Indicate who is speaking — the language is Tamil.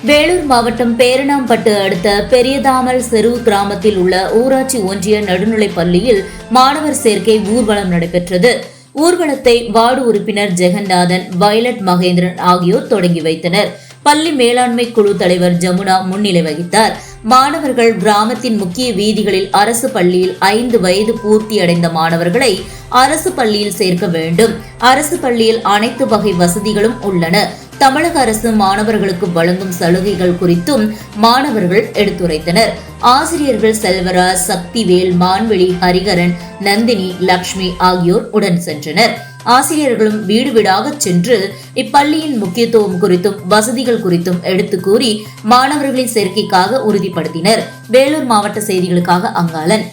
Speaker 1: வேலூர் மாவட்டம் பேரணாம்பட்டு அடுத்த பெரியதாமல் செரு கிராமத்தில் உள்ள ஊராட்சி ஒன்றிய நடுநிலைப் பள்ளியில் மாணவர் சேர்க்கை ஊர்வலம் நடைபெற்றது. ஊர்வலத்தை வார்டு உறுப்பினர் ஜெகநாதன், வயலட் மகேந்திரன் ஆகியோர் தொடங்கி வைத்தனர். பள்ளி மேலாண்மை குழு தலைவர் ஜமுனா முன்னிலை வகித்தார். மாணவர்கள் கிராமத்தின் முக்கிய வீதிகளில் அரசு பள்ளியில் 5 வயது பூர்த்தியடைந்த மாணவர்களை அரசு பள்ளியில் சேர்க்க வேண்டும். அரசு பள்ளியில் அனைத்து வகை வசதிகளும் உள்ளன. தமிழக அரசு மாணவர்களுக்கு வழங்கும் சலுகைகள் குறித்தும் மாணவர்கள் எடுத்துரைத்தனர். ஆசிரியர்கள் செல்வராஜ், சக்திவேல், மான்வெளி, ஹரிகரன், நந்தினி, லக்ஷ்மி ஆகியோர் உடன் சென்றனர். ஆசிரியர்களும் வீடு வீடாக சென்று இப்பள்ளியின் முக்கியத்துவம் குறித்தும் வசதிகள் குறித்தும் எடுத்து கூறி மாணவர்களின் சேர்க்கைக்காக உறுதிப்படுத்தினர். வேலூர் மாவட்ட செய்திகளுக்காக அங்காளன்.